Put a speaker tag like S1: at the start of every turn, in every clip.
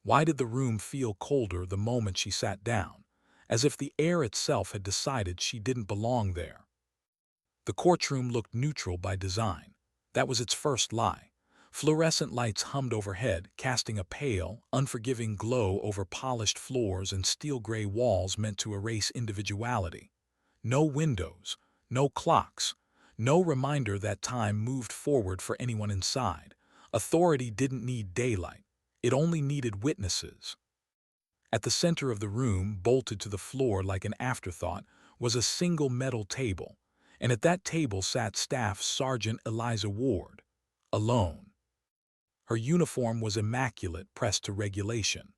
S1: Why did the room feel colder the moment she sat down, as if the air itself had decided she didn't belong there? The courtroom looked neutral by design. That was its first lie. Fluorescent lights hummed overhead, casting a pale, unforgiving glow over polished floors and steel-gray walls meant to erase individuality. No windows, no clocks, no reminder that time moved forward for anyone inside. Authority didn't need daylight. It only needed witnesses. At the center of the room, bolted to the floor like an afterthought, was a single metal table, and at that table sat Staff Sergeant Eliza Ward, alone. Her uniform was immaculate, pressed to regulation.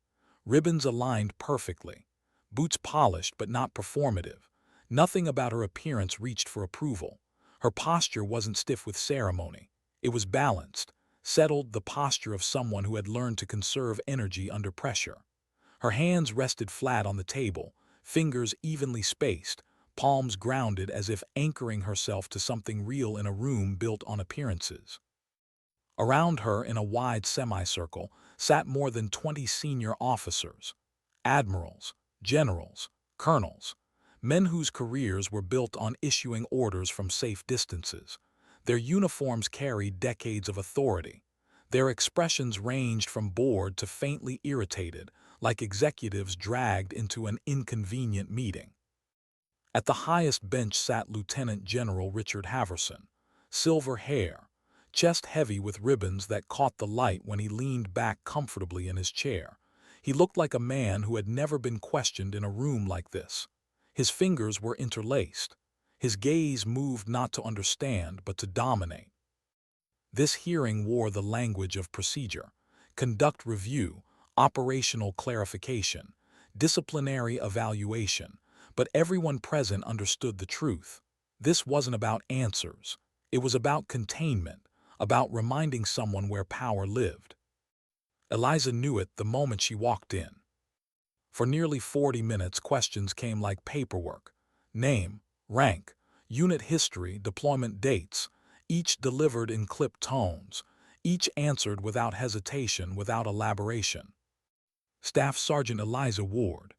S1: Ribbons aligned perfectly. Boots polished but not performative. Nothing about her appearance reached for approval. Her posture wasn't stiff with ceremony. It was balanced, settled, the posture of someone who had learned to conserve energy under pressure. Her hands rested flat on the table, fingers evenly spaced, palms grounded as if anchoring herself to something real in a room built on appearances. Around her, in a wide semicircle, sat more than 20 senior officers, admirals, generals, colonels, men whose careers were built on issuing orders from safe distances. Their uniforms carried decades of authority. Their expressions ranged from bored to faintly irritated, like executives dragged into an inconvenient meeting. At the highest bench sat Lieutenant General Richard Haverson, silver hair, chest heavy with ribbons that caught the light when he leaned back comfortably in his chair. He looked like a man who had never been questioned in a room like this. His fingers were interlaced. His gaze moved not to understand but to dominate. This hearing wore the language of procedure: conduct review, operational clarification, disciplinary evaluation, but everyone present understood the truth. This wasn't about answers. It was about containment, about reminding someone where power lived. Eliza knew it the moment she walked in. For nearly 40 minutes, questions came like paperwork: name, rank, unit history, deployment dates, each delivered in clipped tones, each answered without hesitation, without elaboration. Staff Sergeant Eliza Ward,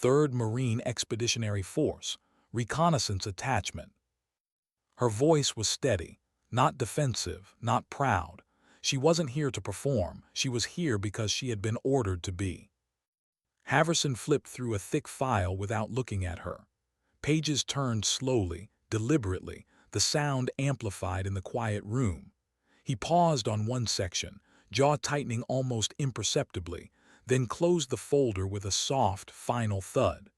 S1: 3rd Marine Expeditionary Force, Reconnaissance Attachment. Her voice was steady, not defensive, not proud. She wasn't here to perform. She was here because she had been ordered to be. Haverson flipped through a thick file without looking at her. Pages turned slowly, deliberately, the sound amplified in the quiet room. He paused on one section, jaw tightening almost imperceptibly, then closed the folder with a soft, final thud.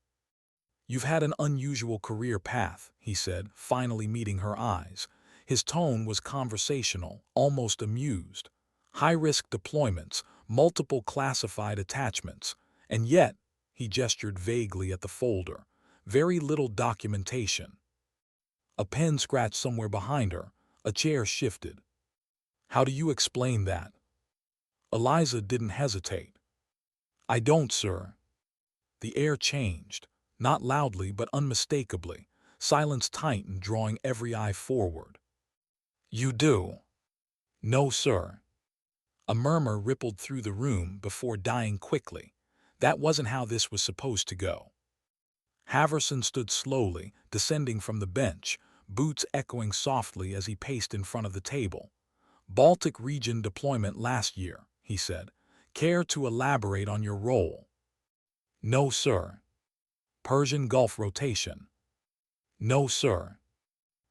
S1: "You've had an unusual career path," he said, finally meeting her eyes. His tone was conversational, almost amused. "High-risk deployments, multiple classified attachments. And yet," he gestured vaguely at the folder, "very little documentation." A pen scratched somewhere behind her. A chair shifted. "How do you explain that?" Eliza didn't hesitate. "I don't, sir." The air changed, not loudly but unmistakably. Silence tightened, drawing every eye forward. "You do." "No, sir." A murmur rippled through the room before dying quickly. That wasn't how this was supposed to go. Haverson stood slowly, descending from the bench, boots echoing softly as he paced in front of the table. "Baltic region deployment last year," he said. "Care to elaborate on your role?" "No, sir." "Persian Gulf rotation?" "No, sir."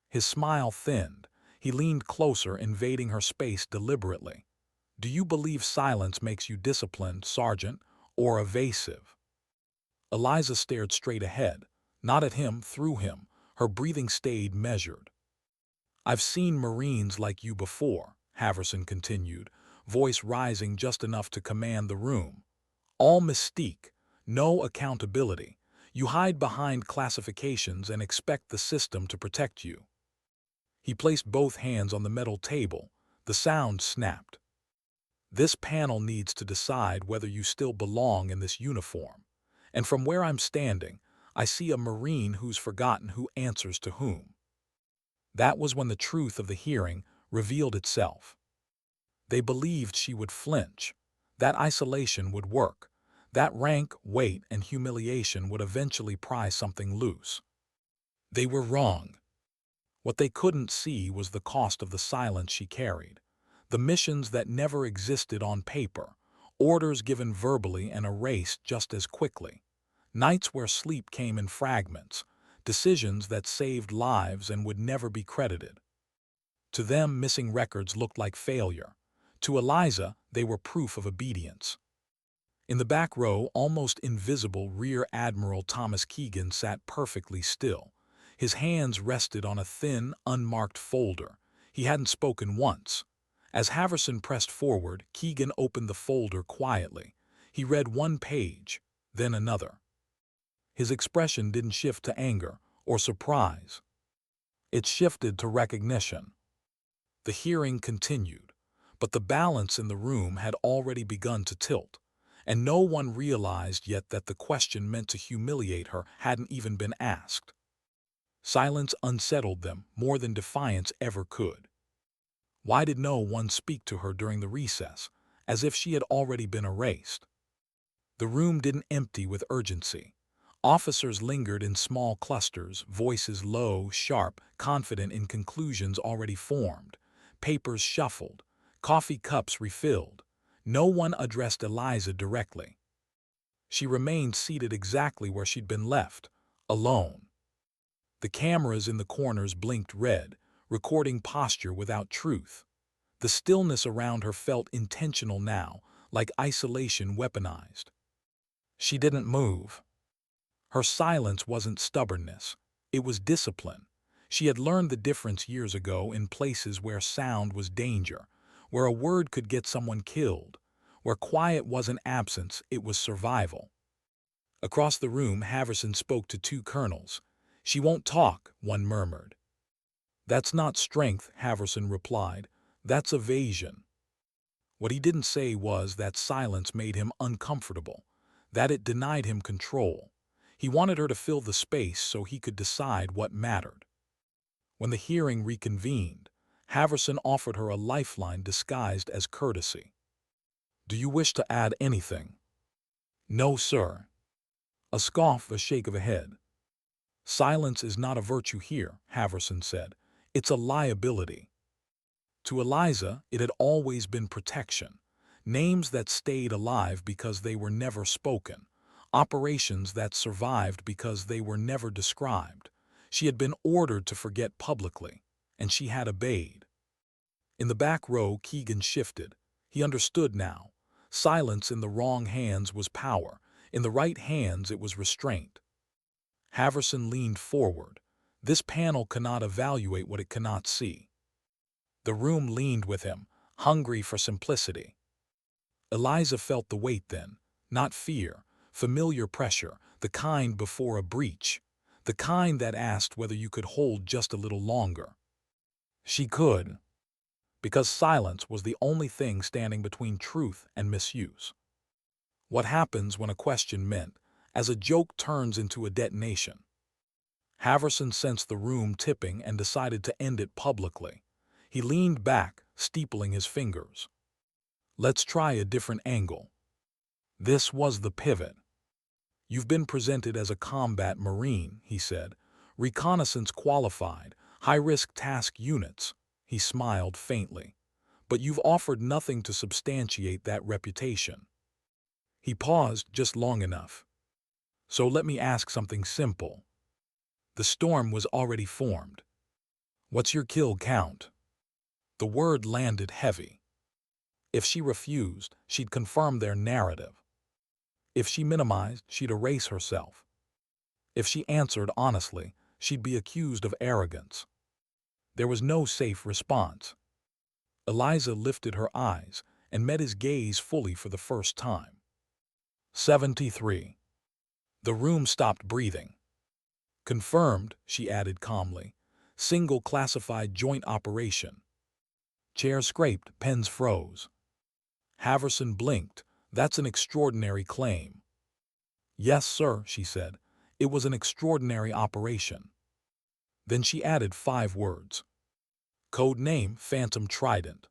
S1: His smile thinned. He leaned closer, invading her space deliberately. "Do you believe silence makes you disciplined, Sergeant, or evasive?" Eliza stared straight ahead, not at him, through him. Her breathing stayed measured. "I've seen Marines like you before," Haverson continued, voice rising just enough to command the room. "All mystique, no accountability. You hide behind classifications and expect the system to protect you." He placed both hands on the metal table. The sound snapped. "This panel needs to decide whether you still belong in this uniform. And from where I'm standing, I see a Marine who's forgotten who answers to whom." That was when the truth of the hearing revealed itself. They believed she would flinch. That isolation would work. That rank, weight, and humiliation would eventually pry something loose. They were wrong. What they couldn't see was the cost of the silence she carried. The missions that never existed on paper, orders given verbally and erased just as quickly, nights where sleep came in fragments, decisions that saved lives and would never be credited. To them, missing records looked like failure. To Eliza, they were proof of obedience. In the back row, almost invisible Rear Admiral Thomas Keegan sat perfectly still. His hands rested on a thin, unmarked folder. He hadn't spoken once. As Haverson pressed forward, Keegan opened the folder quietly. He read one page, then another. His expression didn't shift to anger or surprise. It shifted to recognition. The hearing continued, but the balance in the room had already begun to tilt, and no one realized yet that the question meant to humiliate her hadn't even been asked. Silence unsettled them more than defiance ever could. Why did no one speak to her during the recess, as if she had already been erased? The room didn't empty with urgency. Officers lingered in small clusters, voices low, sharp, confident in conclusions already formed. Papers shuffled, coffee cups refilled. No one addressed Eliza directly. She remained seated exactly where she'd been left, alone. The cameras in the corners blinked red, recording posture without truth. The stillness around her felt intentional now, like isolation weaponized. She didn't move. Her silence wasn't stubbornness. It was discipline. She had learned the difference years ago in places where sound was danger, where a word could get someone killed, where quiet wasn't absence, it was survival. Across the room, Haverson spoke to two colonels. "She won't talk," one murmured. "That's not strength," Haverson replied. "That's evasion." What he didn't say was that silence made him uncomfortable, that it denied him control. He wanted her to fill the space so he could decide what mattered. When the hearing reconvened, Haverson offered her a lifeline disguised as courtesy. "Do you wish to add anything?" "No, sir." A scoff, a shake of a head. "Silence is not a virtue here," Haverson said. "It's a liability." To Eliza, it had always been protection. Names that stayed alive because they were never spoken. Operations that survived because they were never described. She had been ordered to forget publicly, and she had obeyed. In the back row, Keegan shifted. He understood now. Silence in the wrong hands was power. In the right hands, it was restraint. Haverson leaned forward. This panel cannot evaluate what it cannot see. The room leaned with him, hungry for simplicity. Eliza felt the weight then, not fear, familiar pressure, the kind before a breach, the kind that asked whether you could hold just a little longer. She could, because silence was the only thing standing between truth and misuse. What happens when a question meant, as a joke turns into a detonation? Haverson sensed the room tipping and decided to end it publicly. He leaned back, steepling his fingers. "Let's try a different angle." This was the pivot. "You've been presented as a combat marine," he said. "Reconnaissance qualified, high-risk task units." He smiled faintly. "But you've offered nothing to substantiate that reputation." He paused just long enough. "So let me ask something simple." The storm was already formed. "What's your kill count?" The word landed heavy. If she refused, she'd confirm their narrative. If she minimized, she'd erase herself. If she answered honestly, she'd be accused of arrogance. There was no safe response. Eliza lifted her eyes and met his gaze fully for the first time. 73. The room stopped breathing. "Confirmed," she added calmly. "Single classified joint operation." Chairs scraped, pens froze. Haverson blinked. "That's an extraordinary claim." "Yes, sir," she said. "It was an extraordinary operation." Then she added 5 words. "Code name, Phantom Trident."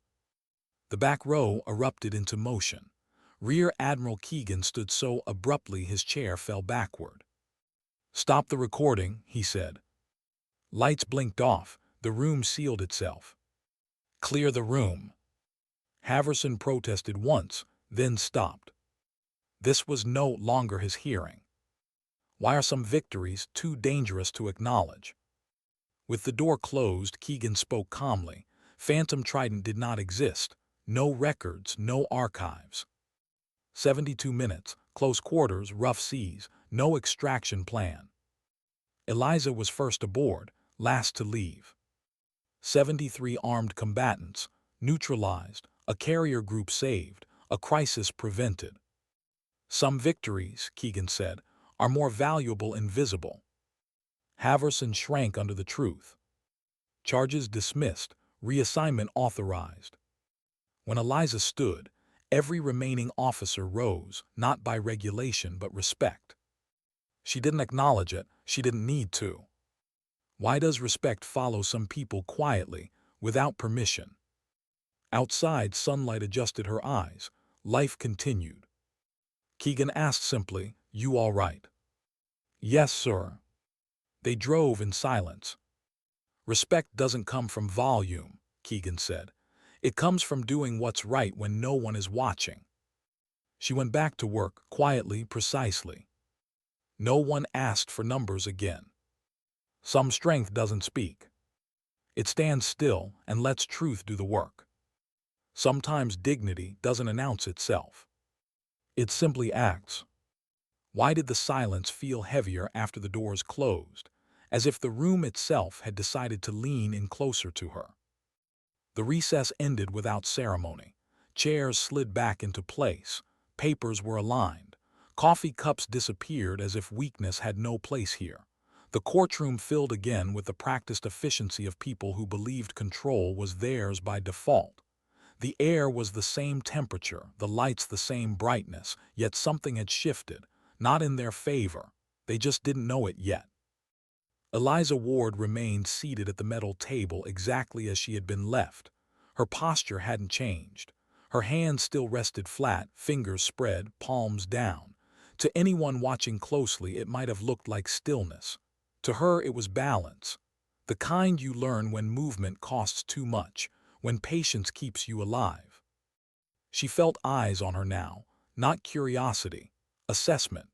S1: The back row erupted into motion. Rear Admiral Keegan stood so abruptly his chair fell backward. "Stop the recording," he said. Lights blinked off. The room sealed itself. "Clear the room." Haverson protested once, then stopped. This was no longer his hearing. Why are some victories too dangerous to acknowledge? With the door closed, Keegan spoke calmly. Phantom Trident did not exist. No records, no archives. 72 minutes, close quarters, rough seas, no extraction plan. Eliza was first aboard, last to leave. 73 armed combatants, neutralized, a carrier group saved, a crisis prevented. Some victories, Keegan said, are more valuable invisible. Haverson shrank under the truth. Charges dismissed, reassignment authorized. When Eliza stood, every remaining officer rose, not by regulation but respect. She didn't acknowledge it, she didn't need to. Why does respect follow some people quietly, without permission? Outside, sunlight adjusted her eyes. Life continued. Keegan asked simply, "You all right?" "Yes, sir." They drove in silence. "Respect doesn't come from volume," Keegan said. "It comes from doing what's right when no one is watching." She went back to work, quietly, precisely. No one asked for numbers again. Some strength doesn't speak. It stands still and lets truth do the work. Sometimes dignity doesn't announce itself. It simply acts. Why did the silence feel heavier after the doors closed, as if the room itself had decided to lean in closer to her? The recess ended without ceremony. Chairs slid back into place. Papers were aligned. Coffee cups disappeared as if weakness had no place here. The courtroom filled again with the practiced efficiency of people who believed control was theirs by default. The air was the same temperature, the lights the same brightness, yet something had shifted, not in their favor. They just didn't know it yet. Eliza Ward remained seated at the metal table exactly as she had been left. Her posture hadn't changed. Her hands still rested flat, fingers spread, palms down. To anyone watching closely, it might have looked like stillness. To her, it was balance. The kind you learn when movement costs too much, when patience keeps you alive. She felt eyes on her now, not curiosity, assessment.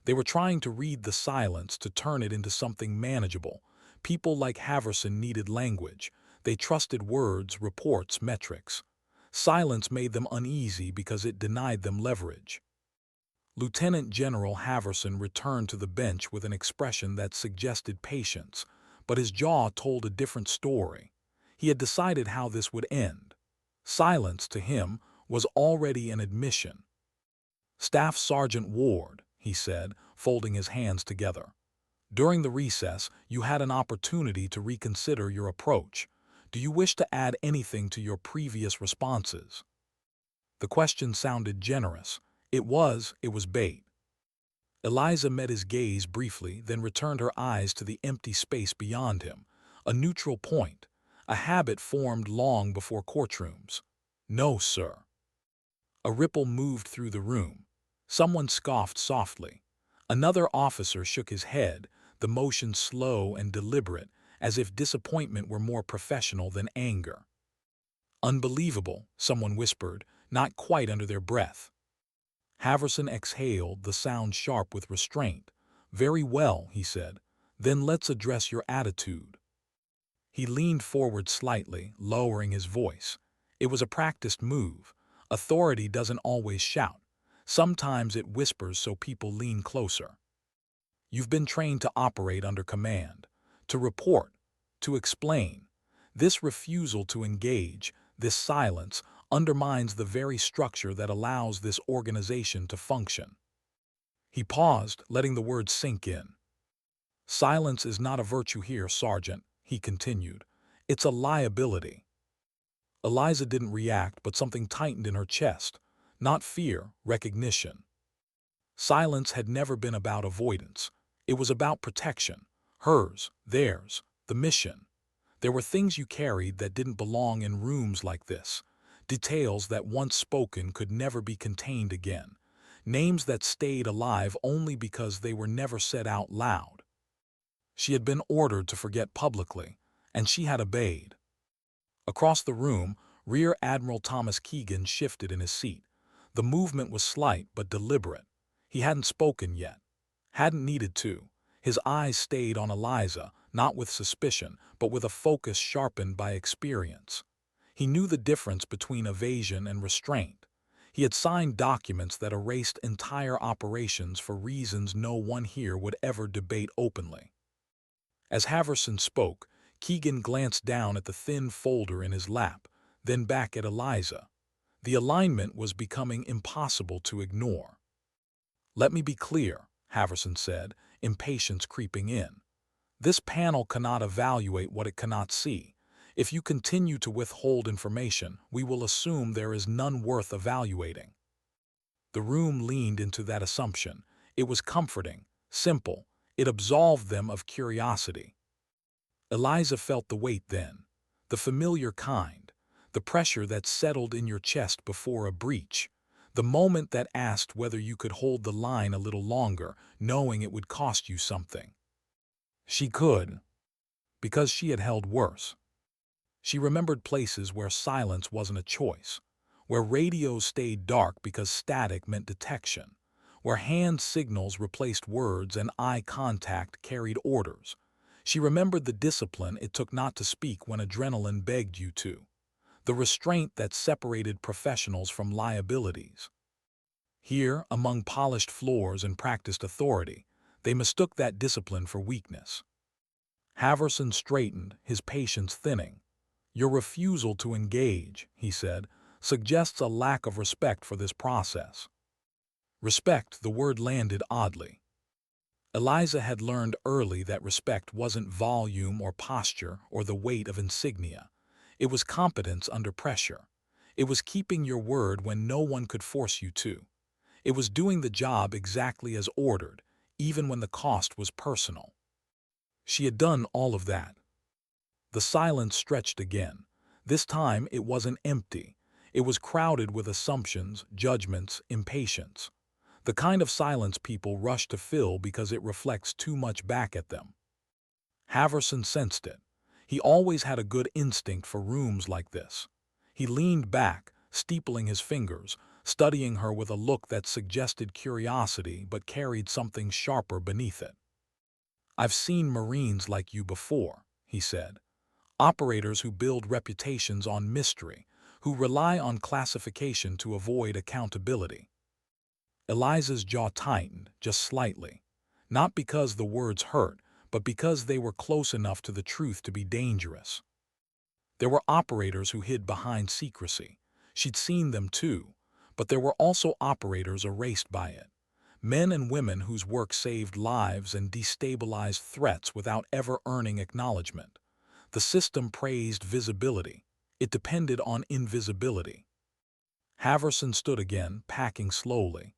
S1: They were trying to read the silence to turn it into something manageable. People like Haverson needed language. They trusted words, reports, metrics. Silence made them uneasy because it denied them leverage. Lieutenant General Haverson returned to the bench with an expression that suggested patience, but his jaw told a different story. He had decided how this would end. Silence, to him, was already an admission. "Staff Sergeant Ward," he said, folding his hands together. "During the recess, you had an opportunity to reconsider your approach. Do you wish to add anything to your previous responses?" The question sounded generous. It was bait. Eliza met his gaze briefly, then returned her eyes to the empty space beyond him, a neutral point, a habit formed long before courtrooms. "No, sir." A ripple moved through the room. Someone scoffed softly. Another officer shook his head, the motion slow and deliberate, as if disappointment were more professional than anger. "Unbelievable," someone whispered, not quite under their breath. Haverson exhaled, the sound sharp with restraint. "Very well," he said. "Then let's address your attitude." He leaned forward slightly, lowering his voice. It was a practiced move. Authority doesn't always shout. Sometimes it whispers so people lean closer. You've been trained to operate under command, to report, to explain. This refusal to engage, this silence, undermines the very structure that allows this organization to function. He paused, letting the words sink in. "Silence is not a virtue here, Sergeant," he continued. "It's a liability." Eliza didn't react, but something tightened in her chest. Not fear, recognition. Silence had never been about avoidance. It was about protection. Hers, theirs, the mission. There were things you carried that didn't belong in rooms like this. Details that once spoken could never be contained again. Names that stayed alive only because they were never said out loud. She had been ordered to forget publicly, and she had obeyed. Across the room, Rear Admiral Thomas Keegan shifted in his seat. The movement was slight but deliberate. He hadn't spoken yet. Hadn't needed to. His eyes stayed on Eliza, not with suspicion, but with a focus sharpened by experience. He knew the difference between evasion and restraint. He had signed documents that erased entire operations for reasons no one here would ever debate openly. As Haverson spoke, Keegan glanced down at the thin folder in his lap, then back at Eliza. The alignment was becoming impossible to ignore. "Let me be clear," Haverson said, impatience creeping in. "This panel cannot evaluate what it cannot see. If you continue to withhold information, we will assume there is none worth evaluating." The room leaned into that assumption. It was comforting, simple. It absolved them of curiosity. Eliza felt the weight then, the familiar kind, the pressure that settled in your chest before a breach, the moment that asked whether you could hold the line a little longer, knowing it would cost you something. She could, because she had held worse. She remembered places where silence wasn't a choice, where radios stayed dark because static meant detection, where hand signals replaced words and eye contact carried orders. She remembered the discipline it took not to speak when adrenaline begged you to, the restraint that separated professionals from liabilities. Here, among polished floors and practiced authority, they mistook that discipline for weakness. Haverson straightened, his patience thinning. "Your refusal to engage," he said, "suggests a lack of respect for this process." Respect, the word landed oddly. Eliza had learned early that respect wasn't volume or posture or the weight of insignia. It was competence under pressure. It was keeping your word when no one could force you to. It was doing the job exactly as ordered, even when the cost was personal. She had done all of that. The silence stretched again. This time it wasn't empty. It was crowded with assumptions, judgments, impatience. The kind of silence people rush to fill because it reflects too much back at them. Haverson sensed it. He always had a good instinct for rooms like this. He leaned back, steepling his fingers, studying her with a look that suggested curiosity but carried something sharper beneath it. "I've seen Marines like you before," he said. "Operators who build reputations on mystery, who rely on classification to avoid accountability." Eliza's jaw tightened, just slightly. Not because the words hurt, but because they were close enough to the truth to be dangerous. There were operators who hid behind secrecy. She'd seen them too, but there were also operators erased by it. Men and women whose work saved lives and destabilized threats without ever earning acknowledgement. The system praised visibility. It depended on invisibility. Haverson stood again, packing slowly.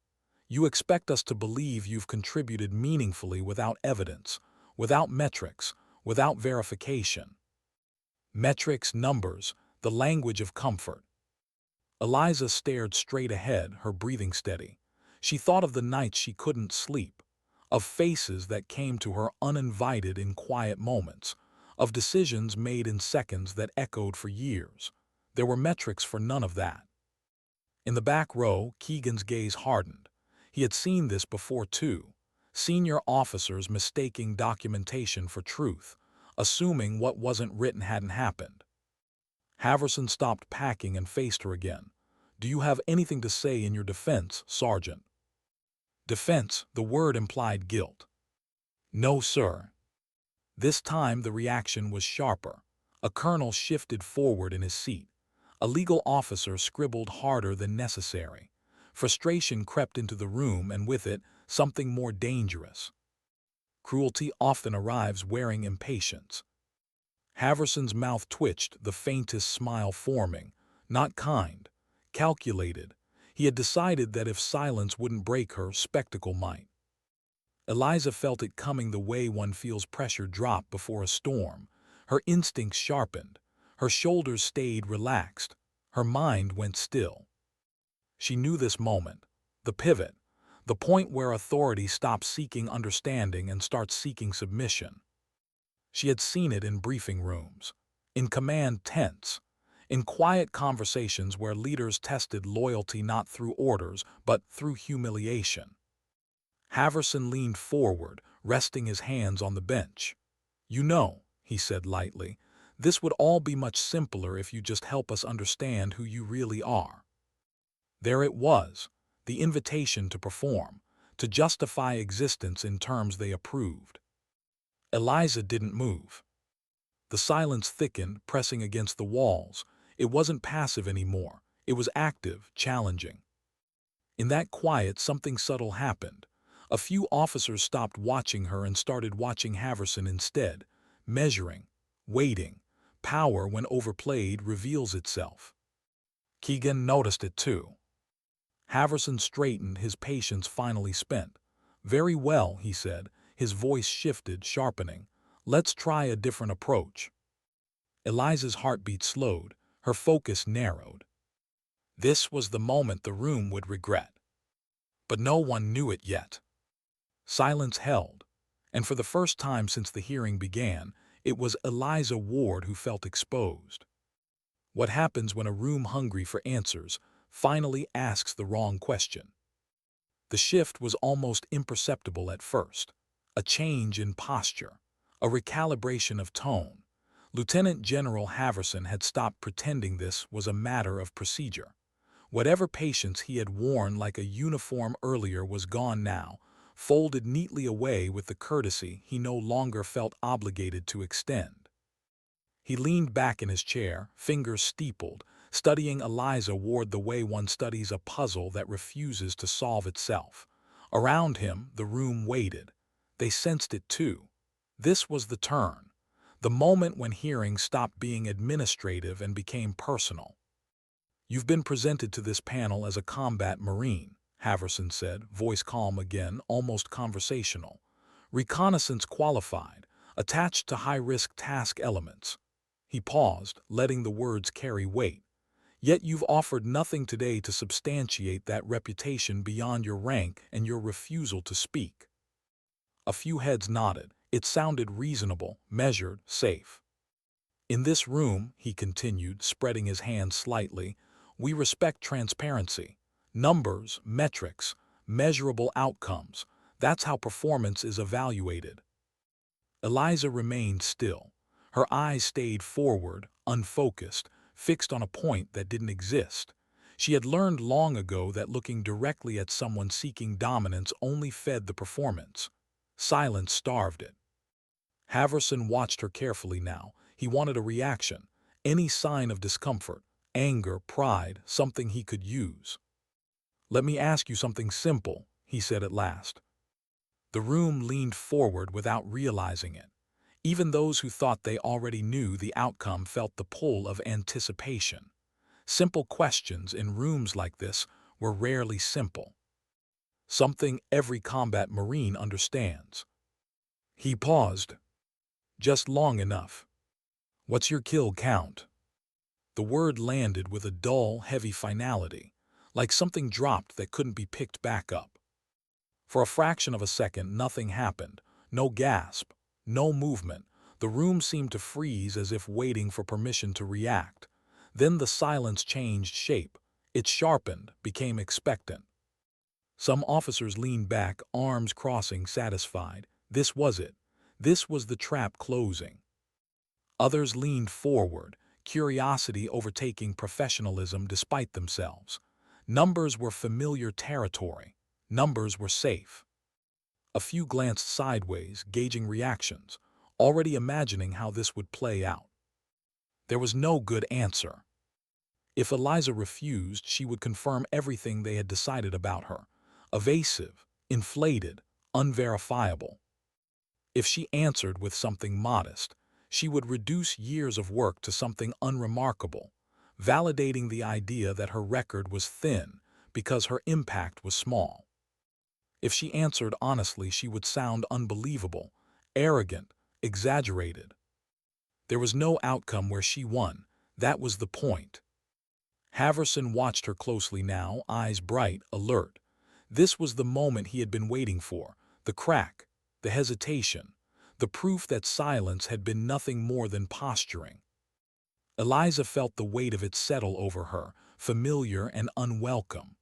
S1: "You expect us to believe you've contributed meaningfully without evidence, without metrics, without verification." Metrics, numbers, the language of comfort. Eliza stared straight ahead, her breathing steady. She thought of the nights she couldn't sleep, of faces that came to her uninvited in quiet moments, of decisions made in seconds that echoed for years. There were metrics for none of that. In the back row, Keegan's gaze hardened. He had seen this before too. Senior officers mistaking documentation for truth, assuming what wasn't written hadn't happened. Haverson stopped packing and faced her again. "Do you have anything to say in your defense, Sergeant?" Defense, the word implied guilt. "No, sir." This time the reaction was sharper. A colonel shifted forward in his seat. A legal officer scribbled harder than necessary. Frustration crept into the room, and with it, something more dangerous. Cruelty often arrives wearing impatience. Haverson's mouth twitched, the faintest smile forming. Not kind. Calculated. He had decided that if silence wouldn't break her, spectacle might. Eliza felt it coming the way one feels pressure drop before a storm. Her instincts sharpened. Her shoulders stayed relaxed. Her mind went still. She knew this moment, the pivot, the point where authority stops seeking understanding and starts seeking submission. She had seen it in briefing rooms, in command tents, in quiet conversations where leaders tested loyalty not through orders but through humiliation. Haverson leaned forward, resting his hands on the bench. "You know," he said lightly, "this would all be much simpler if you just help us understand who you really are." There it was, the invitation to perform, to justify existence in terms they approved. Eliza didn't move. The silence thickened, pressing against the walls. It wasn't passive anymore. It was active, challenging. In that quiet, something subtle happened. A few officers stopped watching her and started watching Haverson instead, measuring, waiting. Power, when overplayed, reveals itself. Keegan noticed it too. Haverson straightened, his patience finally spent. "Very well," he said, his voice shifted, sharpening. "Let's try a different approach." Eliza's heartbeat slowed, her focus narrowed. This was the moment the room would regret. But no one knew it yet. Silence held, and for the first time since the hearing began, it was Eliza Ward who felt exposed. What happens when a room hungry for answers finally asks the wrong question? The shift was almost imperceptible at first. A change in posture, a recalibration of tone. Lieutenant General Haverson had stopped pretending this was a matter of procedure. Whatever patience he had worn like a uniform earlier was gone now, folded neatly away with the courtesy he no longer felt obligated to extend. He leaned back in his chair, fingers steepled, studying Eliza Ward the way one studies a puzzle that refuses to solve itself. Around him, the room waited. They sensed it too. This was the turn, the moment when hearing stopped being administrative and became personal. "You've been presented to this panel as a combat Marine," Haverson said, voice calm again, almost conversational. "Reconnaissance qualified, attached to high-risk task elements." He paused, letting the words carry weight. "Yet you've offered nothing today to substantiate that reputation beyond your rank and your refusal to speak." A few heads nodded. It sounded reasonable, measured, safe. "In this room," he continued, spreading his hands slightly, "we respect transparency. Numbers, metrics, measurable outcomes. That's how performance is evaluated." Eliza remained still. Her eyes stayed forward, unfocused, fixed on a point that didn't exist. She had learned long ago that looking directly at someone seeking dominance only fed the performance. Silence starved it. Haverson watched her carefully now. He wanted a reaction, any sign of discomfort, anger, pride, something he could use. "Let me ask you something simple," he said at last. The room leaned forward without realizing it. Even those who thought they already knew the outcome felt the pull of anticipation. Simple questions in rooms like this were rarely simple. Something every combat Marine understands. He paused. "Just long enough. What's your kill count?" The word landed with a dull, heavy finality, like something dropped that couldn't be picked back up. For a fraction of a second, nothing happened. No gasp, no movement. The room seemed to freeze as if waiting for permission to react. Then the silence changed shape. It sharpened, became expectant. Some officers leaned back, arms crossing, satisfied. This was it. This was the trap closing. Others leaned forward, curiosity overtaking professionalism despite themselves. Numbers were familiar territory. Numbers were safe. A few glanced sideways, gauging reactions, already imagining how this would play out. There was no good answer. If Eliza refused, she would confirm everything they had decided about her. Evasive, inflated, unverifiable. If she answered with something modest, she would reduce years of work to something unremarkable, validating the idea that her record was thin because her impact was small. If she answered honestly, she would sound unbelievable, arrogant, exaggerated. There was no outcome where she won. That was the point. Haverson watched her closely now, eyes bright, alert. This was the moment he had been waiting for, the crack, the hesitation, the proof that silence had been nothing more than posturing. Eliza felt the weight of it settle over her, familiar and unwelcome.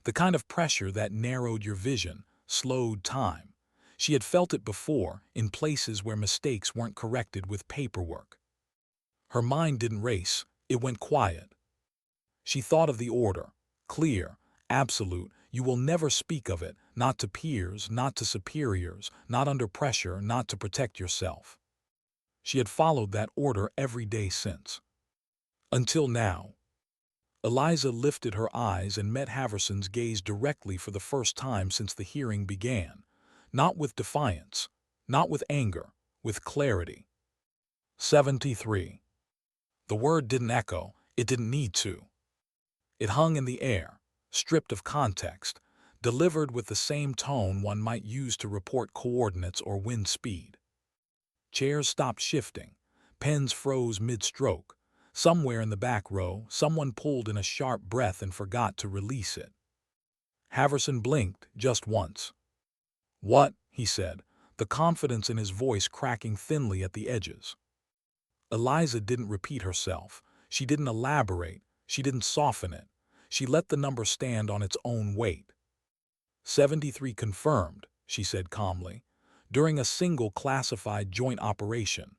S1: The kind of pressure that narrowed your vision, slowed time. She had felt it before, in places where mistakes weren't corrected with paperwork. Her mind didn't race, it went quiet. She thought of the order, clear, absolute, you will never speak of it, not to peers, not to superiors, not under pressure, not to protect yourself. She had followed that order every day since. Until now. Eliza lifted her eyes and met Haverson's gaze directly for the first time since the hearing began. Not with defiance, not with anger, with clarity. 73. The word didn't echo, it didn't need to. It hung in the air, stripped of context, delivered with the same tone one might use to report coordinates or wind speed. Chairs stopped shifting, pens froze mid-stroke. Somewhere in the back row, someone pulled in a sharp breath and forgot to release it. Haverson blinked just once. "What?" he said, the confidence in his voice cracking thinly at the edges. Eliza didn't repeat herself. She didn't elaborate. She didn't soften it. She let the number stand on its own weight. 73 confirmed, she said calmly, during a single classified joint operation.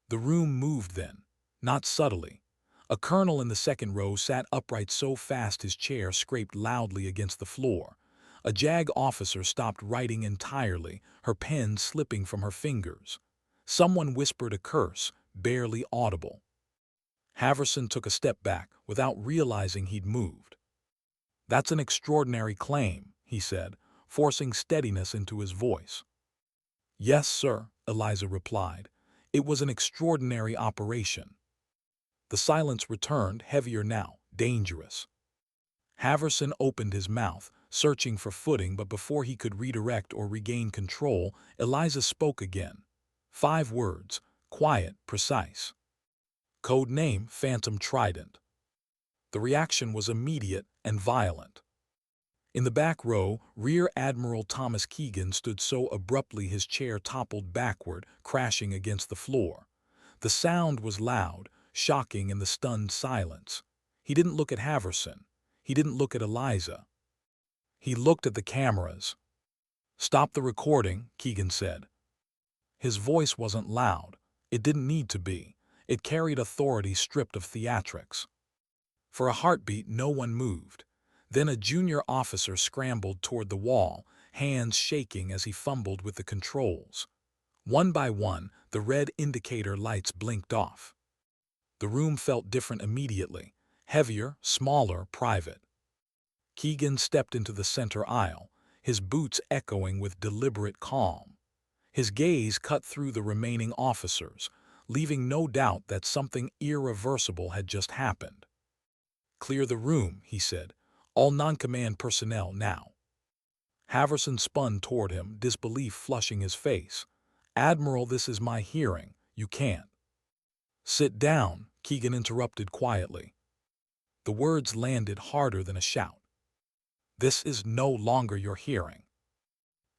S1: The room moved then, not subtly. A colonel in the second row sat upright so fast his chair scraped loudly against the floor. A JAG officer stopped writing entirely, her pen slipping from her fingers. Someone whispered a curse, barely audible. Haverson took a step back without realizing he'd moved. "That's an extraordinary claim," he said, forcing steadiness into his voice. "Yes, sir," Eliza replied. "It was an extraordinary operation." The silence returned, heavier now, dangerous. Haverson opened his mouth, searching for footing, but before he could redirect or regain control, Eliza spoke again. 5 words, quiet, precise. "Code name, Phantom Trident." The reaction was immediate and violent. In the back row, Rear Admiral Thomas Keegan stood so abruptly his chair toppled backward, crashing against the floor. The sound was loud, shocking in the stunned silence. He didn't look at Haverson. He didn't look at Eliza. He looked at the cameras. "Stop the recording," Keegan said. His voice wasn't loud. It didn't need to be. It carried authority stripped of theatrics. For a heartbeat, no one moved. Then a junior officer scrambled toward the wall, hands shaking as he fumbled with the controls. One by one, the red indicator lights blinked off. The room felt different immediately, heavier, smaller, private. Keegan stepped into the center aisle, his boots echoing with deliberate calm. His gaze cut through the remaining officers, leaving no doubt that something irreversible had just happened. "Clear the room," he said. "All non-command personnel now." Haverson spun toward him, disbelief flushing his face. "Admiral, this is my hearing. You can't." "Sit down," Keegan interrupted quietly. The words landed harder than a shout. "This is no longer your hearing."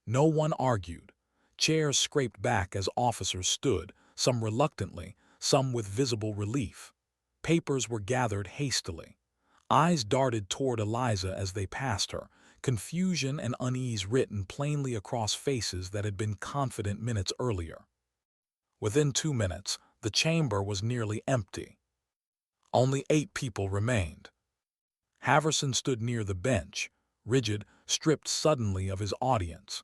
S1: No one argued. Chairs scraped back as officers stood, some reluctantly, some with visible relief. Papers were gathered hastily. Eyes darted toward Eliza as they passed her, confusion and unease written plainly across faces that had been confident minutes earlier. Within 2 minutes, the chamber was nearly empty. Only 8 people remained. Haverson stood near the bench, rigid, stripped suddenly of his audience.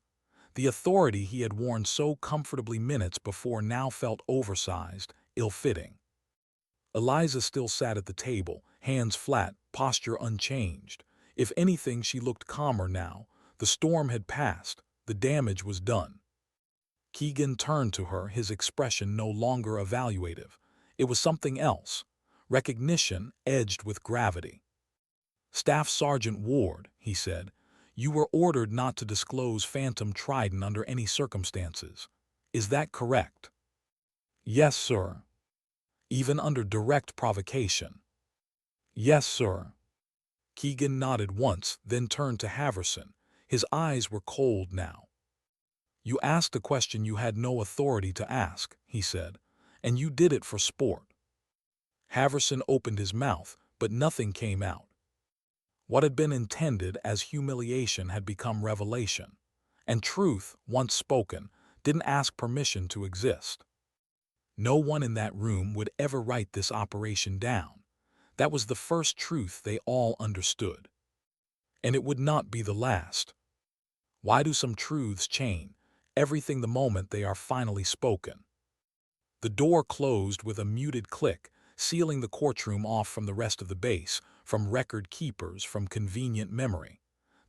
S1: The authority he had worn so comfortably minutes before now felt oversized, ill-fitting. Eliza still sat at the table, hands flat, posture unchanged. If anything, she looked calmer now. The storm had passed. The damage was done. Keegan turned to her, his expression no longer evaluative. It was something else. Recognition edged with gravity. "Staff Sergeant Ward," he said, "you were ordered not to disclose Phantom Trident under any circumstances. Is that correct?" "Yes, sir." "Even under direct provocation?" Yes, sir. Keegan nodded once, then turned to Haverson. His eyes were cold now. You asked a question you had no authority to ask, he said, and you did it for sport. Haverson opened his mouth, but nothing came out. What had been intended as humiliation had become revelation, and truth, once spoken, didn't ask permission to exist. No one in that room would ever write this operation down. That was the first truth they all understood. And it would not be the last. Why do some truths chain everything the moment they are finally spoken? The door closed with a muted click, sealing the courtroom off from the rest of the base, from record keepers, from convenient memory.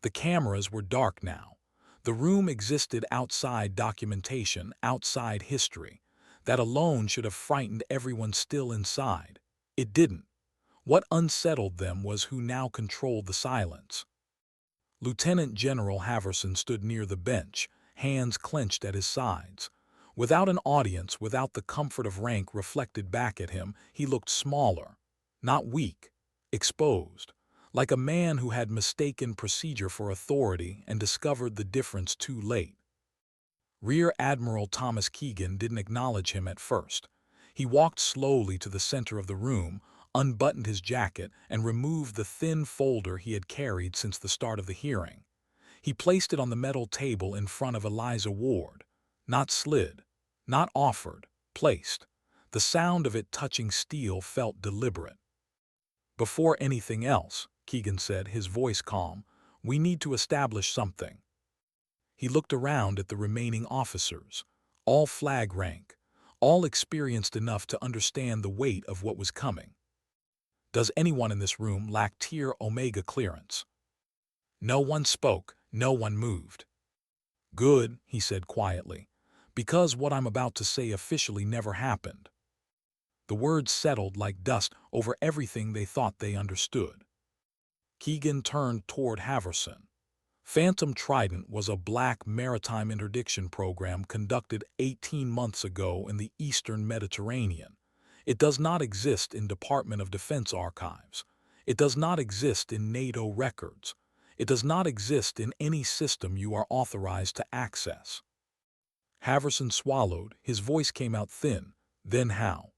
S1: The cameras were dark now. The room existed outside documentation, outside history. That alone should have frightened everyone still inside. It didn't. What unsettled them was who now controlled the silence. Lieutenant General Haverson stood near the bench, hands clenched at his sides. Without an audience, without the comfort of rank reflected back at him, he looked smaller, not weak, exposed, like a man who had mistaken procedure for authority and discovered the difference too late. Rear Admiral Thomas Keegan didn't acknowledge him at first. He walked slowly to the center of the room, unbuttoned his jacket, and removed the thin folder he had carried since the start of the hearing. He placed it on the metal table in front of Eliza Ward. Not slid, not offered, placed. The sound of it touching steel felt deliberate. Before anything else, Keegan said, his voice calm, we need to establish something. He looked around at the remaining officers, all flag rank, all experienced enough to understand the weight of what was coming. Does anyone in this room lack Tier Omega clearance? No one spoke, no one moved. Good, he said quietly, because what I'm about to say officially never happened. The words settled like dust over everything they thought they understood. Keegan turned toward Haverson. Phantom Trident was a black maritime interdiction program conducted 18 months ago in the Eastern Mediterranean. It does not exist in Department of Defense archives. It does not exist in NATO records. It does not exist in any system you are authorized to access. Haverson swallowed, his voice came out thin. Then how?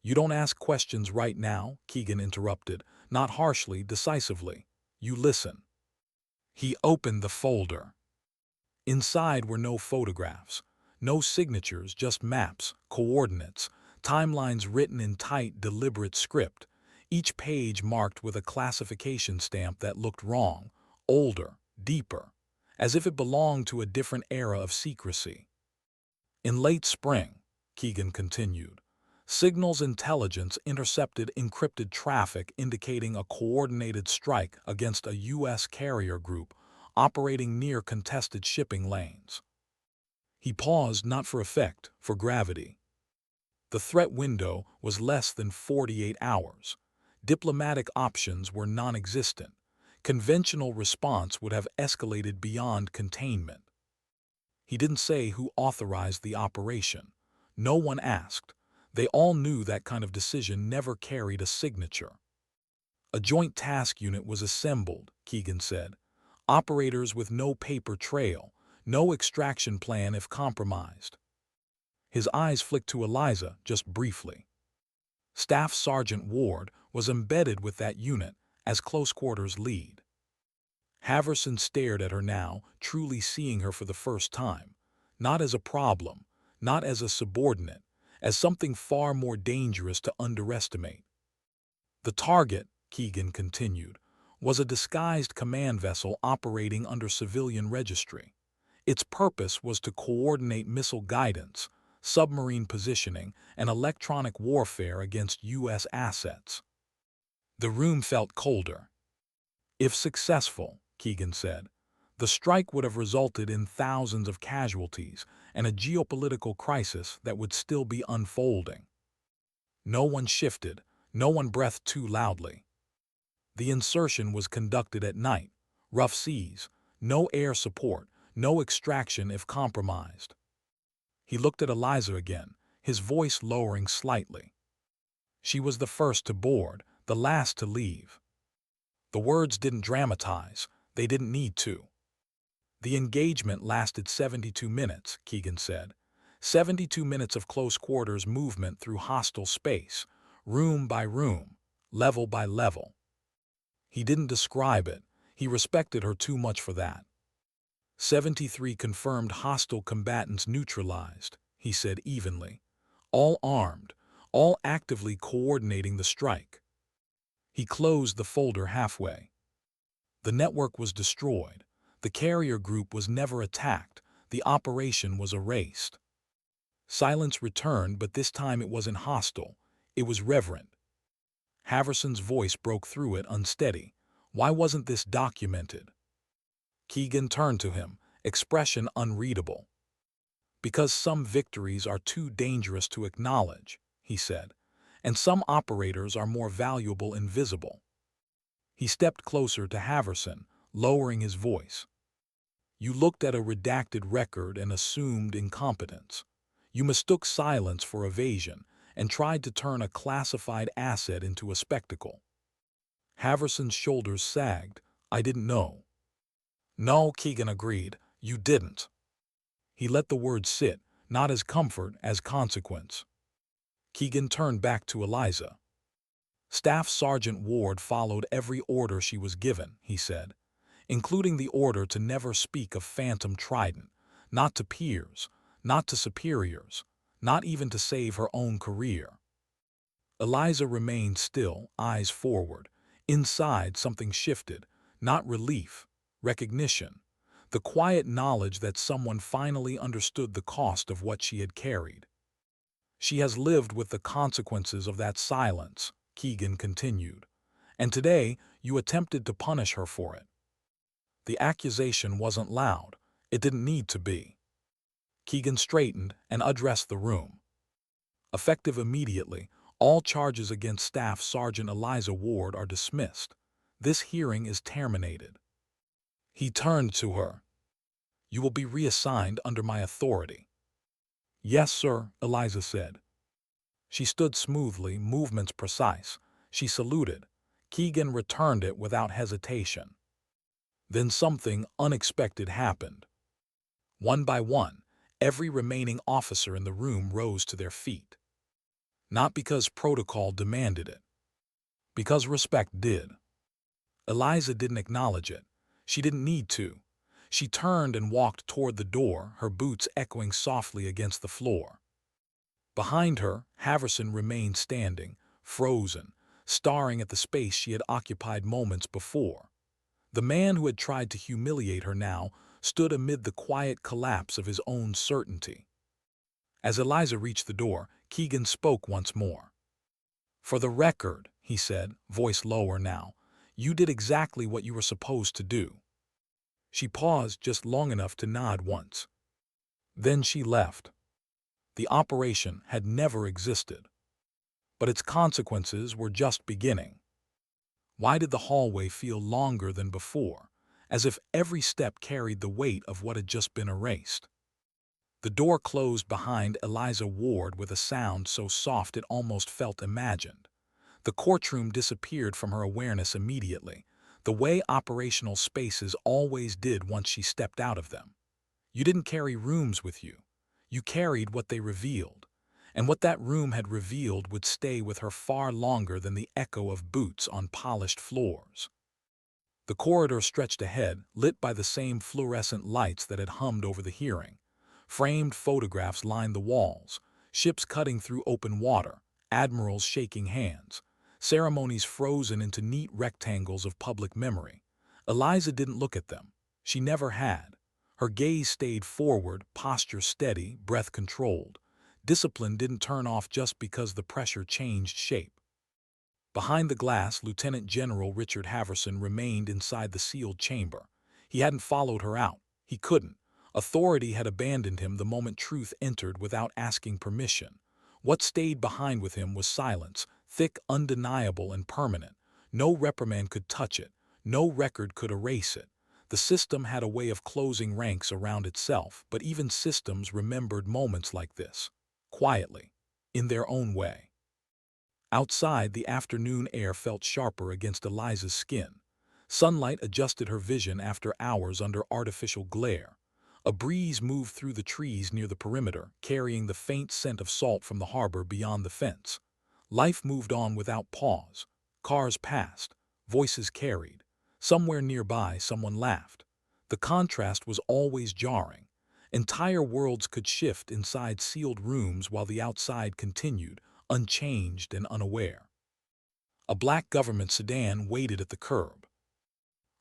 S1: You don't ask questions right now, Keegan interrupted, not harshly, decisively. You listen. He opened the folder. Inside were no photographs, no signatures, just maps, coordinates, timelines written in tight, deliberate script, each page marked with a classification stamp that looked wrong, older, deeper, as if it belonged to a different era of secrecy. In late spring, Keegan continued, Signals Intelligence intercepted encrypted traffic indicating a coordinated strike against a U.S. carrier group operating near contested shipping lanes. He paused, not for effect, for gravity. The threat window was less than 48 hours. Diplomatic options were non-existent. Conventional response would have escalated beyond containment. He didn't say who authorized the operation. No one asked. They all knew that kind of decision never carried a signature. A joint task unit was assembled, Keegan said. Operators with no paper trail, no extraction plan if compromised. His eyes flicked to Eliza just briefly. Staff Sergeant Ward was embedded with that unit as close quarters lead. Haverson stared at her now, truly seeing her for the first time, not as a problem, not as a subordinate, as something far more dangerous to underestimate. The target, Keegan continued, was a disguised command vessel operating under civilian registry. Its purpose was to coordinate missile guidance, submarine positioning, and electronic warfare against U.S. assets. The room felt colder. If successful, Keegan said, the strike would have resulted in thousands of casualties and a geopolitical crisis that would still be unfolding. No one shifted, no one breathed too loudly. The insertion was conducted at night, rough seas, no air support, no extraction if compromised. He looked at Eliza again, his voice lowering slightly. She was the first to board, the last to leave. The words didn't dramatize. They didn't need to. The engagement lasted 72 minutes, Keegan said. 72 minutes of close-quarters movement through hostile space, room by room, level by level. He didn't describe it. He respected her too much for that. 73 confirmed hostile combatants neutralized, he said evenly. All armed, all actively coordinating the strike. He closed the folder halfway. The network was destroyed. The carrier group was never attacked. The operation was erased. Silence returned, but this time it wasn't hostile. It was reverent. Haverson's voice broke through it, unsteady. Why wasn't this documented? Keegan turned to him, expression unreadable. Because some victories are too dangerous to acknowledge, he said, and some operators are more valuable invisible. He stepped closer to Haverson, lowering his voice. You looked at a redacted record and assumed incompetence. You mistook silence for evasion and tried to turn a classified asset into a spectacle. Haverson's shoulders sagged. I didn't know. No, Keegan agreed. You didn't. He let the words sit, not as comfort, as consequence. Keegan turned back to Eliza. Staff Sergeant Ward followed every order she was given, he said, including the order to never speak of Phantom Trident, not to peers, not to superiors, not even to save her own career. Eliza remained still, eyes forward. Inside, something shifted, not relief, recognition, the quiet knowledge that someone finally understood the cost of what she had carried. She has lived with the consequences of that silence, Keegan continued, and today you attempted to punish her for it. The accusation wasn't loud. It didn't need to be. Keegan straightened and addressed the room. Effective immediately, all charges against Staff Sergeant Eliza Ward are dismissed. This hearing is terminated. He turned to her. You will be reassigned under my authority. Yes, sir, Eliza said. She stood smoothly, movements precise. She saluted. Keegan returned it without hesitation. Then something unexpected happened. One by one, every remaining officer in the room rose to their feet. Not because protocol demanded it. Because respect did. Eliza didn't acknowledge it. She didn't need to. She turned and walked toward the door, her boots echoing softly against the floor. Behind her, Haverson remained standing, frozen, staring at the space she had occupied moments before. The man who had tried to humiliate her now stood amid the quiet collapse of his own certainty. As Eliza reached the door, Keegan spoke once more. For the record, he said, voice lower now, you did exactly what you were supposed to do. She paused just long enough to nod once. Then she left. The operation had never existed. But its consequences were just beginning. Why did the hallway feel longer than before, as if every step carried the weight of what had just been erased? The door closed behind Eliza Ward with a sound so soft it almost felt imagined. The courtroom disappeared from her awareness immediately, the way operational spaces always did once she stepped out of them. You didn't carry rooms with you. You carried what they revealed, and what that room had revealed would stay with her far longer than the echo of boots on polished floors. The corridor stretched ahead, lit by the same fluorescent lights that had hummed over the hearing. Framed photographs lined the walls, ships cutting through open water, admirals shaking hands, ceremonies frozen into neat rectangles of public memory. Eliza didn't look at them. She never had. Her gaze stayed forward, posture steady, breath controlled. Discipline didn't turn off just because the pressure changed shape. Behind the glass, Lieutenant General Richard Haverson remained inside the sealed chamber. He hadn't followed her out. He couldn't. Authority had abandoned him the moment truth entered without asking permission. What stayed behind with him was silence, thick, undeniable, and permanent. No reprimand could touch it. No record could erase it. The system had a way of closing ranks around itself, but even systems remembered moments like this, quietly, in their own way. Outside, the afternoon air felt sharper against Eliza's skin. Sunlight adjusted her vision after hours under artificial glare. A breeze moved through the trees near the perimeter, carrying the faint scent of salt from the harbor beyond the fence. Life moved on without pause. Cars passed. Voices carried. Somewhere nearby, someone laughed. The contrast was always jarring. Entire worlds could shift inside sealed rooms while the outside continued, unchanged and unaware. A black government sedan waited at the curb.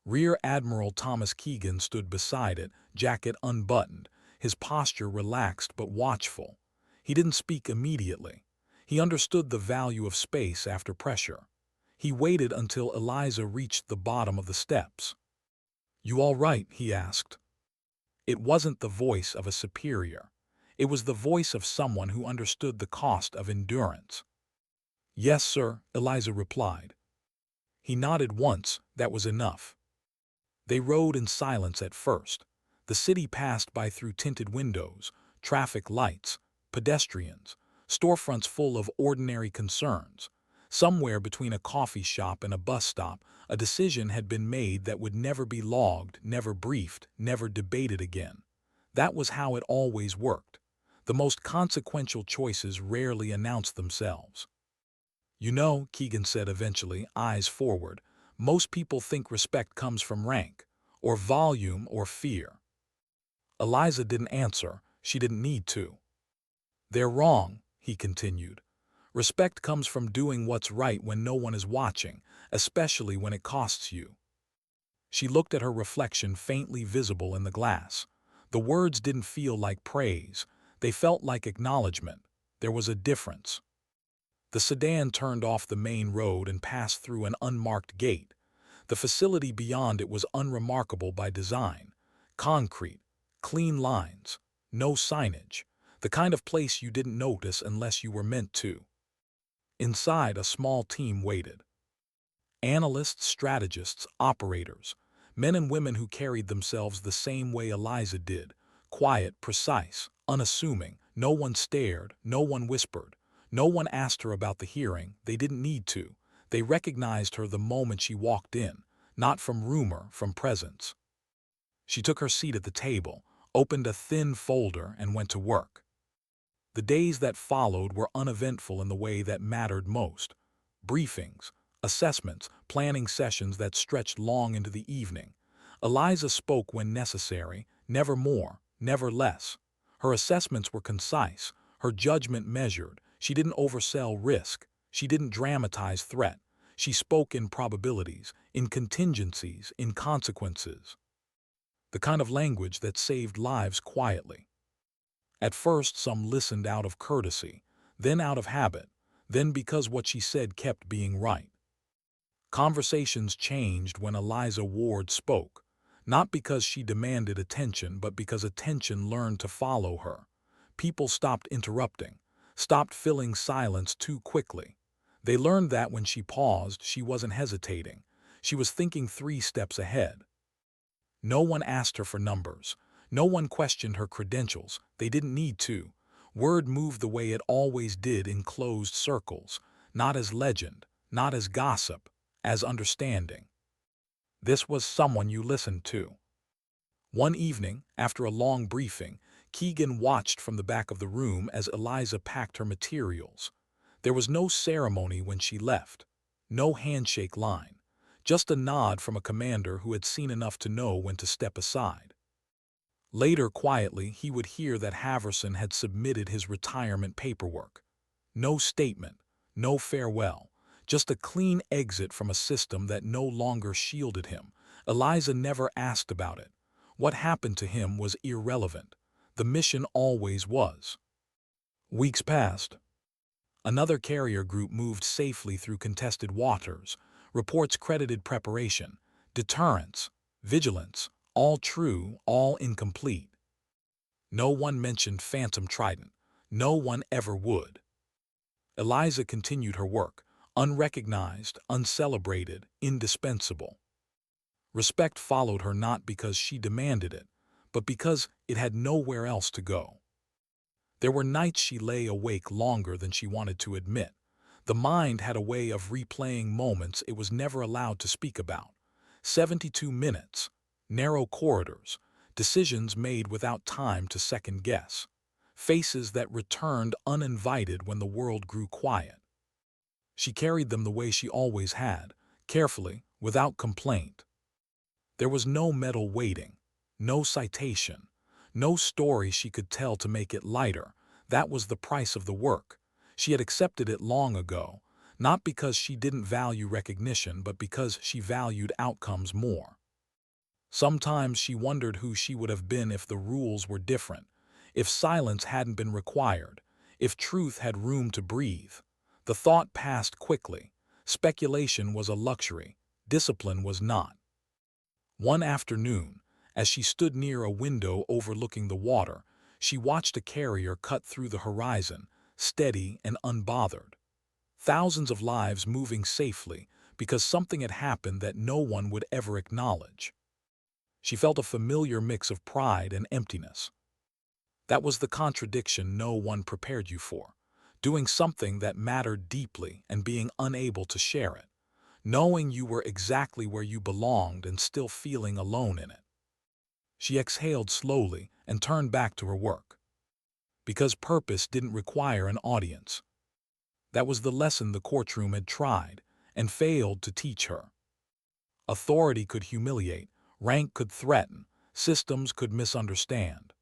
S1: Rear Admiral Thomas Keegan stood beside it, jacket unbuttoned, his posture relaxed but watchful. He didn't speak immediately. He understood the value of space after pressure. He waited until Eliza reached the bottom of the steps. "You all right?" he asked. It wasn't the voice of a superior. It was the voice of someone who understood the cost of endurance. "Yes, sir," Eliza replied. He nodded once. That was enough. They rode in silence at first. The city passed by through tinted windows, traffic lights, pedestrians, storefronts full of ordinary concerns. Somewhere between a coffee shop and a bus stop, a decision had been made that would never be logged, never briefed, never debated again. That was how it always worked. The most consequential choices rarely announced themselves. "You know," Keegan said eventually, eyes forward, "most people think respect comes from rank, or volume, or fear." Eliza didn't answer. She didn't need to. "They're wrong," he continued. "Respect comes from doing what's right when no one is watching, especially when it costs you." She looked at her reflection faintly visible in the glass. The words didn't feel like praise. They felt like acknowledgement. There was a difference. The sedan turned off the main road and passed through an unmarked gate. The facility beyond it was unremarkable by design. Concrete, clean lines, no signage. The kind of place you didn't notice unless you were meant to. Inside, a small team waited. Analysts, strategists, operators. Men and women who carried themselves the same way Eliza did. Quiet, precise, unassuming. No one stared, no one whispered. No one asked her about the hearing. They didn't need to. They recognized her the moment she walked in, not from rumor, from presence. She took her seat at the table, opened a thin folder, and went to work. The days that followed were uneventful in the way that mattered most. Briefings, assessments, planning sessions that stretched long into the evening. Eliza spoke when necessary, never more, never less. Her assessments were concise, her judgment measured. She didn't oversell risk. She didn't dramatize threat. She spoke in probabilities, in contingencies, in consequences. The kind of language that saved lives quietly. At first, some listened out of courtesy, then out of habit, then because what she said kept being right. Conversations changed when Eliza Ward spoke, not because she demanded attention, but because attention learned to follow her. People stopped interrupting, stopped filling silence too quickly. They learned that when she paused, she wasn't hesitating. She was thinking 3 steps ahead. No one asked her for numbers. No one questioned her credentials. They didn't need to. Word moved the way it always did in closed circles, not as legend, not as gossip, as understanding. This was someone you listened to. One evening, after a long briefing, Keegan watched from the back of the room as Eliza packed her materials. There was no ceremony when she left, no handshake line, just a nod from a commander who had seen enough to know when to step aside. Later, quietly, he would hear that Haverson had submitted his retirement paperwork. No statement, no farewell, just a clean exit from a system that no longer shielded him. Eliza never asked about it. What happened to him was irrelevant. The mission always was. Weeks passed. Another carrier group moved safely through contested waters. Reports credited preparation, deterrence, vigilance, all true, all incomplete. No one mentioned Phantom Trident. No one ever would. Eliza continued her work, unrecognized, uncelebrated, indispensable. Respect followed her not because she demanded it, but because it had nowhere else to go. There were nights she lay awake longer than she wanted to admit. The mind had a way of replaying moments it was never allowed to speak about. 72 minutes, narrow corridors, decisions made without time to second guess, faces that returned uninvited when the world grew quiet. She carried them the way she always had, carefully, without complaint. There was no medal waiting, no citation, no story she could tell to make it lighter. That was the price of the work. She had accepted it long ago, not because she didn't value recognition, but because she valued outcomes more. Sometimes she wondered who she would have been if the rules were different, if silence hadn't been required, if truth had room to breathe. The thought passed quickly. Speculation was a luxury, discipline was not. One afternoon, as she stood near a window overlooking the water, she watched a carrier cut through the horizon, steady and unbothered. Thousands of lives moving safely because something had happened that no one would ever acknowledge. She felt a familiar mix of pride and emptiness. That was the contradiction no one prepared you for. Doing something that mattered deeply and being unable to share it. Knowing you were exactly where you belonged and still feeling alone in it. She exhaled slowly and turned back to her work. Because purpose didn't require an audience. That was the lesson the courtroom had tried and failed to teach her. Authority could humiliate, rank could threaten, systems could misunderstand.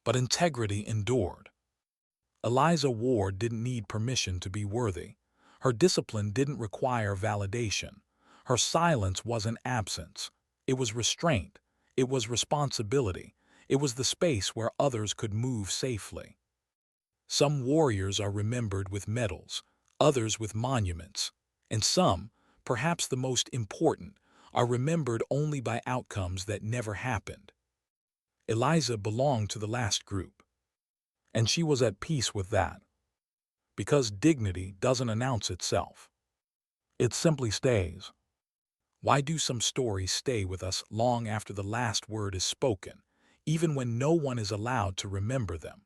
S1: But integrity endured. Eliza Ward didn't need permission to be worthy. Her discipline didn't require validation. Her silence wasn't absence. It was restraint. It was responsibility. It was the space where others could move safely. Some warriors are remembered with medals, others with monuments, and some, perhaps the most important, are remembered only by outcomes that never happened. Eliza belonged to the last group, and she was at peace with that. Because dignity doesn't announce itself. It simply stays. Why do some stories stay with us long after the last word is spoken, even when no one is allowed to remember them?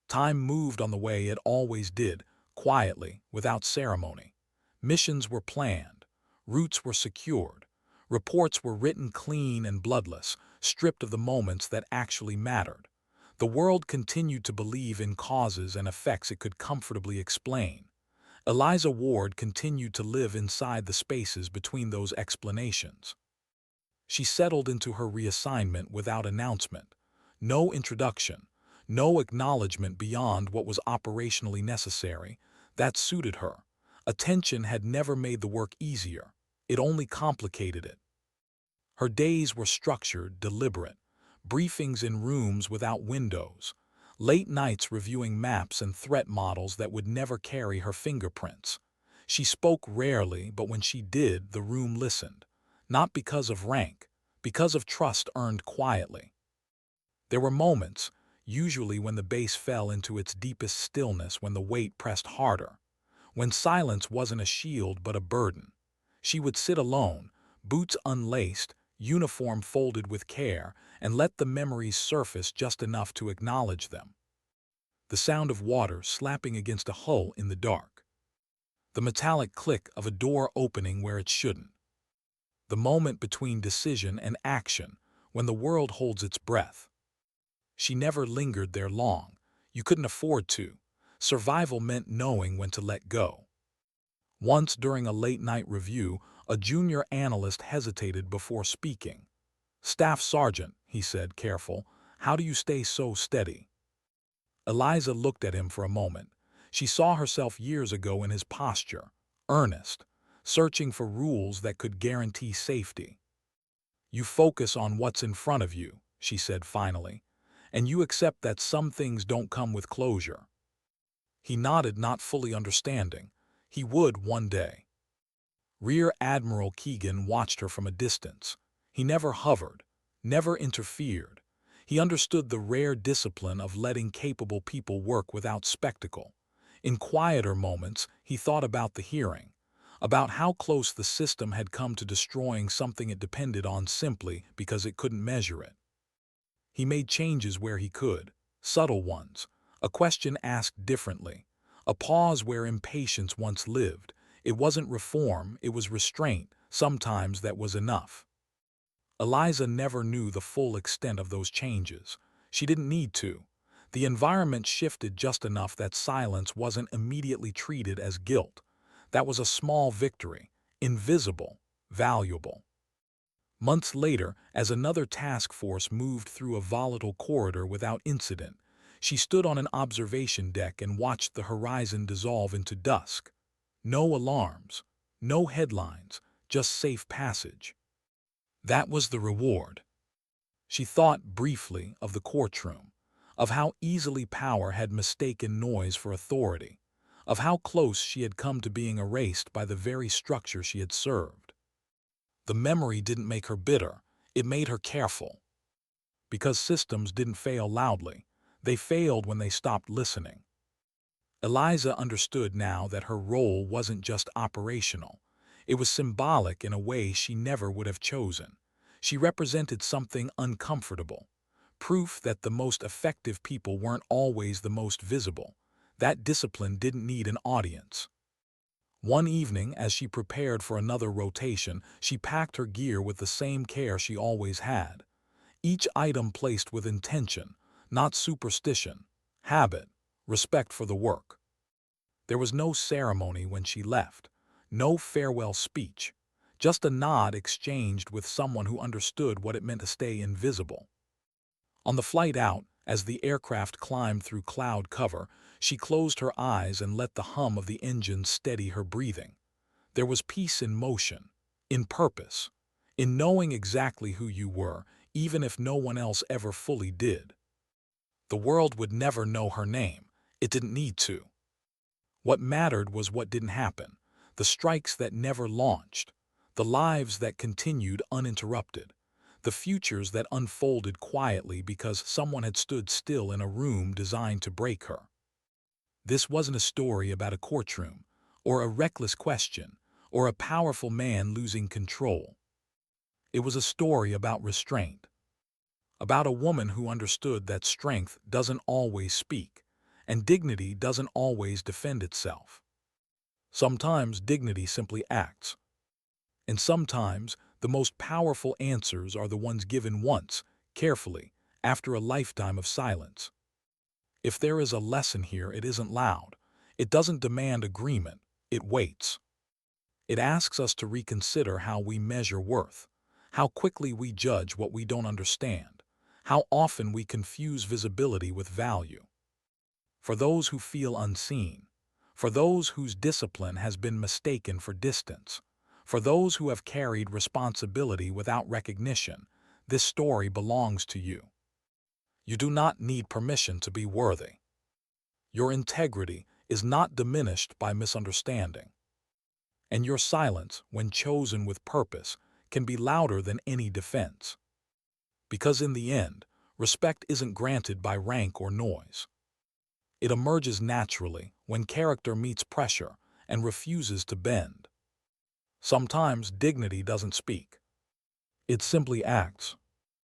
S1: Time moved on the way it always did, quietly, without ceremony. Missions were planned, routes were secured, reports were written clean and bloodless, stripped of the moments that actually mattered. The world continued to believe in causes and effects it could comfortably explain. Eliza Ward continued to live inside the spaces between those explanations. She settled into her reassignment without announcement, no introduction, no acknowledgement beyond what was operationally necessary. That suited her. Attention had never made the work easier, it only complicated it. Her days were structured, deliberate, briefings in rooms without windows, late nights reviewing maps and threat models that would never carry her fingerprints. She spoke rarely, but when she did, the room listened. Not because of rank, because of trust earned quietly. There were moments, usually when the bass fell into its deepest stillness, when the weight pressed harder, when silence wasn't a shield but a burden. She would sit alone, boots unlaced, uniform folded with care, and let the memories surface just enough to acknowledge them. The sound of water slapping against a hull in the dark. The metallic click of a door opening where it shouldn't. The moment between decision and action, when the world holds its breath. She never lingered there long. You couldn't afford to. Survival meant knowing when to let go. Once during a late-night review, a junior analyst hesitated before speaking. "Staff Sergeant," he said, careful, "how do you stay so steady?" Eliza looked at him for a moment. She saw herself years ago in his posture, earnest, searching for rules that could guarantee safety. "You focus on what's in front of you," she said finally, "and you accept that some things don't come with closure." He nodded, not fully understanding. He would one day. Rear Admiral Keegan watched her from a distance. He never hovered, never interfered. He understood the rare discipline of letting capable people work without spectacle. In quieter moments, he thought about the hearing, about how close the system had come to destroying something it depended on simply because it couldn't measure it. He made changes where he could, subtle ones, a question asked differently, A pause where impatience once lived. It wasn't reform, it was restraint. Sometimes that was enough. Eliza never knew the full extent of those changes. She didn't need to. The environment shifted just enough that silence wasn't immediately treated as guilt. That was a small victory, invisible, valuable. Months later, as another task force moved through a volatile corridor without incident, she stood on an observation deck and watched the horizon dissolve into dusk. No alarms, no headlines, just safe passage. That was the reward. She thought briefly of the courtroom, of how easily power had mistaken noise for authority, of how close she had come to being erased by the very structure she had served. The memory didn't make her bitter, it made her careful. Because systems didn't fail loudly, they failed when they stopped listening. Eliza understood now that her role wasn't just operational. It was symbolic in a way she never would have chosen. She represented something uncomfortable, proof that the most effective people weren't always the most visible. That discipline didn't need an audience. One evening, as she prepared for another rotation, she packed her gear with the same care she always had. Each item placed with intention, not superstition, habit, respect for the work. There was no ceremony when she left, no farewell speech, just a nod exchanged with someone who understood what it meant to stay invisible. On the flight out, as the aircraft climbed through cloud cover, she closed her eyes and let the hum of the engine steady her breathing. There was peace in motion, in purpose, in knowing exactly who you were, even if no one else ever fully did. The world would never know her name. It didn't need to. What mattered was what didn't happen, the strikes that never launched, the lives that continued uninterrupted, the futures that unfolded quietly because someone had stood still in a room designed to break her. This wasn't a story about a courtroom, or a reckless question, or a powerful man losing control. It was a story about restraint, about a woman who understood that strength doesn't always speak, and dignity doesn't always defend itself. Sometimes dignity simply acts. And sometimes the most powerful answers are the ones given once, carefully, after a lifetime of silence. If there is a lesson here, it isn't loud. It doesn't demand agreement. It waits. It asks us to reconsider how we measure worth, how quickly we judge what we don't understand, how often we confuse visibility with value. For those who feel unseen, for those whose discipline has been mistaken for distance, for those who have carried responsibility without recognition, this story belongs to you. You do not need permission to be worthy. Your integrity is not diminished by misunderstanding. And your silence, when chosen with purpose, can be louder than any defense. Because in the end, respect isn't granted by rank or noise. It emerges naturally when character meets pressure and refuses to bend. Sometimes dignity doesn't speak. It simply acts.